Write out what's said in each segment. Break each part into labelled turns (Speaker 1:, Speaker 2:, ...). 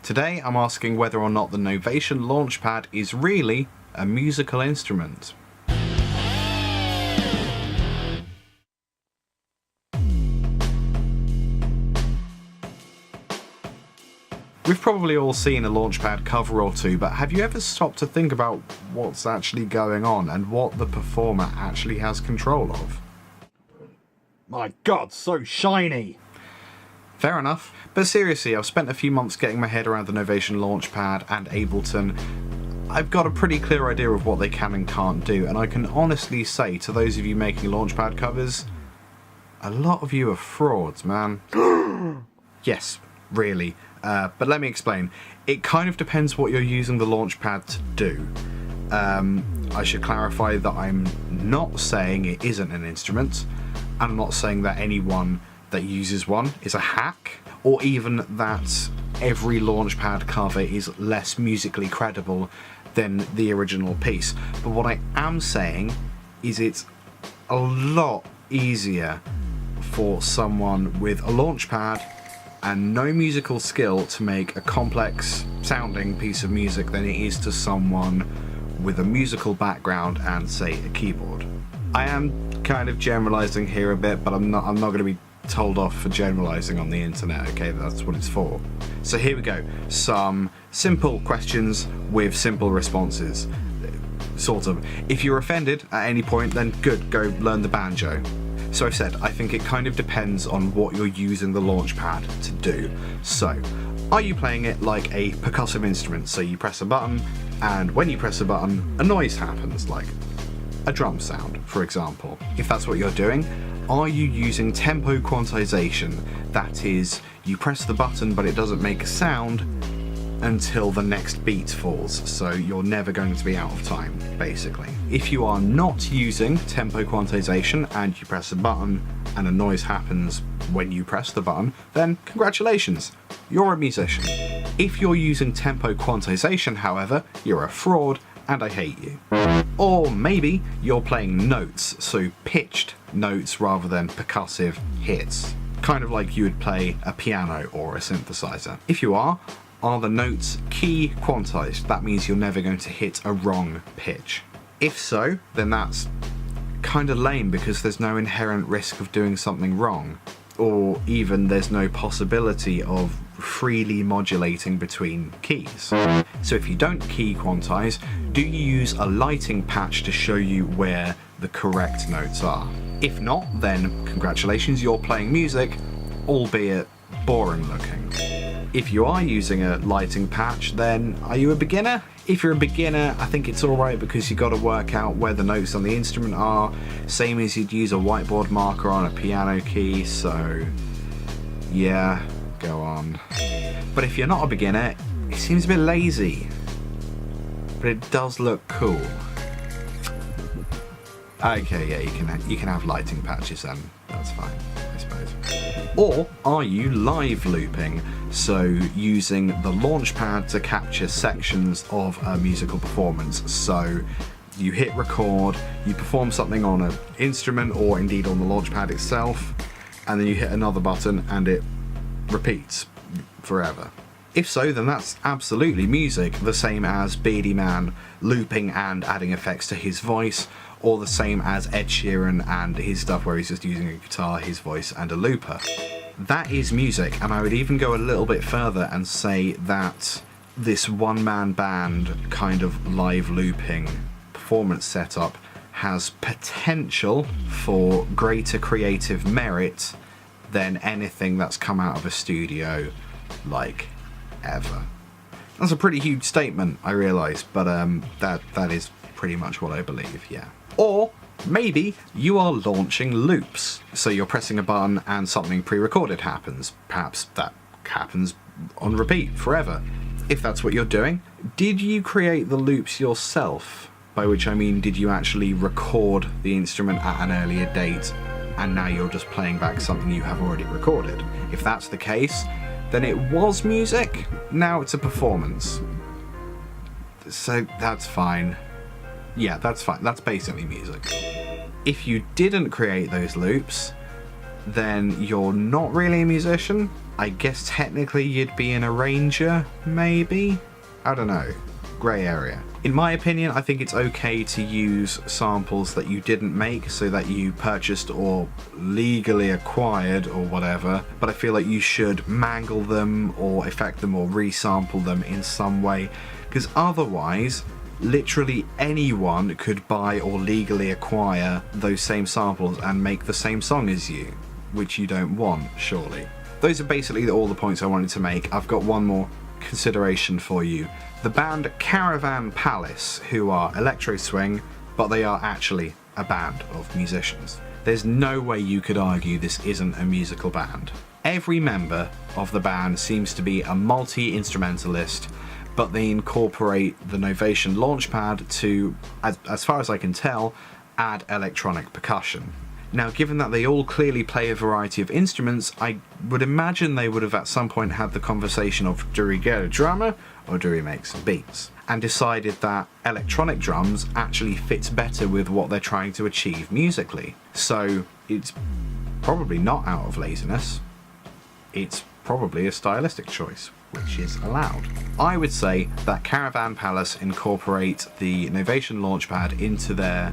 Speaker 1: Today I'm asking whether or not the Novation Launchpad is really a musical instrument. We've probably all seen a Launchpad cover or two, but have you ever stopped to think about what's actually going on and what the performer actually has control of?
Speaker 2: My god, so shiny!
Speaker 1: Fair enough, but seriously, I've spent a few months getting my head around the Novation Launchpad and Ableton. I've got a pretty clear idea of what they can and can't do, and I can honestly say to those of you making Launchpad covers, a lot of you are frauds, man. Yes, really. But let me explain. It kind of depends what you're using the Launchpad to do. I should clarify that I'm not saying it isn't an instrument, and I'm not saying that anyone that uses one is a hack, or even that every Launchpad cover is less musically credible than the original piece. But what I am saying is it's a lot easier for someone with a Launchpad and no musical skill to make a complex sounding piece of music than it is to someone with a musical background and, say, a keyboard. I am kind of generalizing here a bit, but I'm not going to be told off for generalizing on the internet, okay? That's what it's for. So here we go. Some simple questions with simple responses. Sort of. If you're offended at any point, then good, go learn the banjo. So I've said, I think it kind of depends on what you're using the Launchpad to do. So, are you playing it like a percussive instrument? So you press a button, and when you press a button, a noise happens, like a drum sound, for example. If that's what you're doing, are you using tempo quantization? That is, you press the button but it doesn't make a sound until the next beat falls, so you're never going to be out of time, basically. If you are not using tempo quantization and you press a button and a noise happens when you press the button, then congratulations, you're a musician. If you're using tempo quantization, however, you're a fraud and I hate you. Or maybe you're playing notes, so pitched notes rather than percussive hits, kind of like you would play a piano or a synthesizer. If you are the notes key quantized? That means you're never going to hit a wrong pitch. If so, then that's kind of lame because there's no inherent risk of doing something wrong, or even there's no possibility of freely modulating between keys. So if you don't key quantize, do you use a lighting patch to show you where the correct notes are? If not, then congratulations, you're playing music, albeit boring looking. If you are using a lighting patch, then are you a beginner? If you're a beginner, I think it's alright because you got to work out where the notes on the instrument are, same as you'd use a whiteboard marker on a piano key, so yeah, go on. But if you're not a beginner, it seems a bit lazy, but it does look cool. Okay, yeah, you can have lighting patches then, that's fine, I suppose. Or are you live looping, so using the Launchpad to capture sections of a musical performance? So you hit record, you perform something on an instrument or indeed on the Launchpad itself, and then you hit another button and it repeats forever. If so, then that's absolutely music, the same as Beardy Man looping and adding effects to his voice, or the same as Ed Sheeran and his stuff where he's just using a guitar, his voice, and a looper. That is music, and I would even go a little bit further and say that this one-man band kind of live looping performance setup has potential for greater creative merit than anything that's come out of a studio, like, ever. That's a pretty huge statement, I realise, but that is pretty much what I believe, yeah. Or maybe you are launching loops, so you're pressing a button and something pre-recorded happens. Perhaps that happens on repeat forever. If that's what you're doing, did you create the loops yourself? By which I mean, did you actually record the instrument at an earlier date and now you're just playing back something you have already recorded? If that's the case, then it was music, now it's a performance. So that's fine. Yeah, that's fine. That's basically music. If you didn't create those loops, then you're not really a musician, I guess technically you'd be an arranger, maybe? I don't know. Grey area. In my opinion, I think it's okay to use samples that you didn't make, so that you purchased or legally acquired or whatever, but I feel like you should mangle them or affect them or resample them in some way, because otherwise literally anyone could buy or legally acquire those same samples and make the same song as you, which you don't want, surely. Those are basically all the points I wanted to make. I've got one more consideration for you. The band Caravan Palace, who are electro swing, but they are actually a band of musicians. There's no way you could argue this isn't a musical band. Every member of the band seems to be a multi-instrumentalist, but they incorporate the Novation Launchpad to, as far as I can tell, add electronic percussion. Now, given that they all clearly play a variety of instruments, I would imagine they would have at some point had the conversation of, do we get a drummer or do we make some beats? And decided that electronic drums actually fits better with what they're trying to achieve musically. So it's probably not out of laziness. It's probably a stylistic choice, which is allowed. I would say that Caravan Palace incorporate the Novation Launchpad into their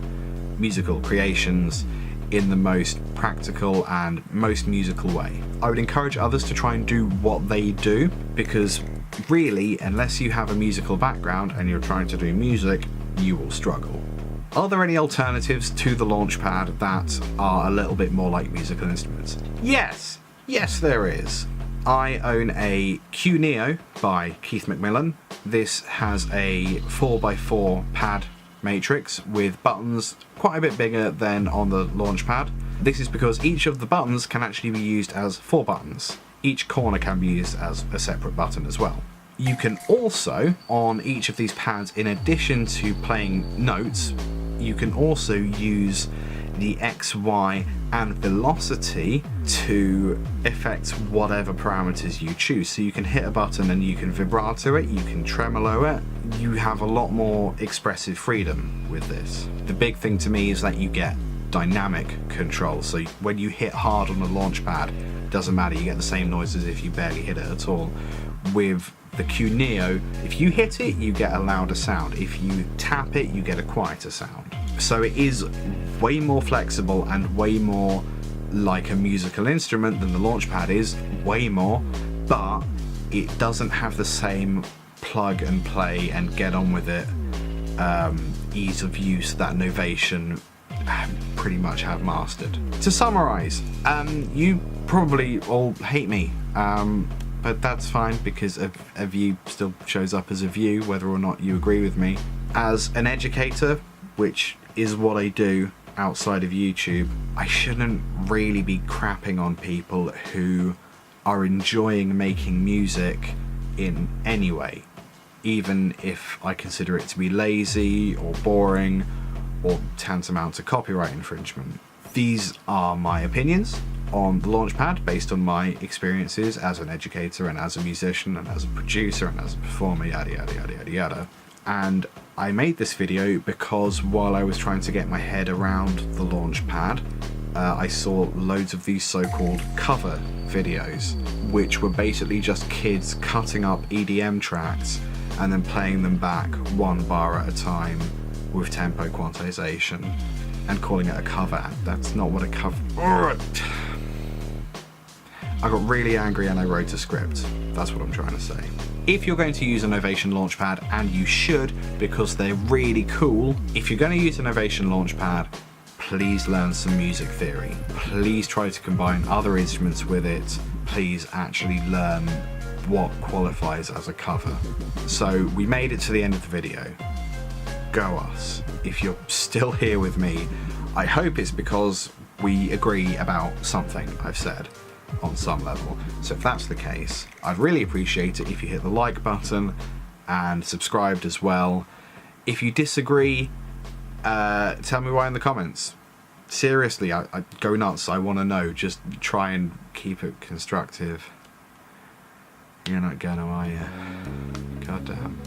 Speaker 1: musical creations in the most practical and most musical way. I would encourage others to try and do what they do, because really, unless you have a musical background and you're trying to do music, you will struggle. Are there any alternatives to the Launchpad that are a little bit more like musical instruments? Yes! Yes, there is. I own a Q Neo by Keith McMillan. This has a 4x4 pad matrix with buttons quite a bit bigger than on the Launchpad. This is because each of the buttons can actually be used as 4 buttons. Each corner can be used as a separate button as well. You can also, on each of these pads, in addition to playing notes, you can also use the X, Y, and velocity to affect whatever parameters you choose. So you can hit a button and you can vibrato it, you can tremolo it. You have a lot more expressive freedom with this. The big thing to me is that you get dynamic control. So when you hit hard on the Launchpad, it doesn't matter, you get the same noise as if you barely hit it at all. With the Q Neo, if you hit it, you get a louder sound. If you tap it, you get a quieter sound. So it is way more flexible and way more like a musical instrument than the Launchpad is, way more, but it doesn't have the same plug and play and get on with it ease of use that Novation pretty much have mastered. To summarize, you probably all hate me, but that's fine, because a view still shows up as a view whether or not you agree with me. As an educator, which is what I do outside of YouTube, I shouldn't really be crapping on people who are enjoying making music in any way, even if I consider it to be lazy or boring or tantamount to copyright infringement. These are my opinions on the Launchpad based on my experiences as an educator and as a musician and as a producer and as a performer, yada yada yada yada yada. And I made this video because while I was trying to get my head around the Launchpad, I saw loads of these so-called cover videos, which were basically just kids cutting up EDM tracks and then playing them back one bar at a time with tempo quantization and calling it a cover. That's not what a cover... I got really angry and I wrote a script. That's what I'm trying to say. If you're going to use a Novation Launchpad, and you should because they're really cool, if you're going to use a Novation Launchpad, please learn some music theory. Please try to combine other instruments with it. Please actually learn what qualifies as a cover. So we made it to the end of the video. Go us. If you're still here with me, I hope it's because we agree about something I've said on some level. So if that's the case, I'd really appreciate it if you hit the like button and subscribed as well. If you disagree, tell me why in the comments. Seriously, I go nuts. I want to know. Just try and keep it constructive. You're not gonna, are you? God damn.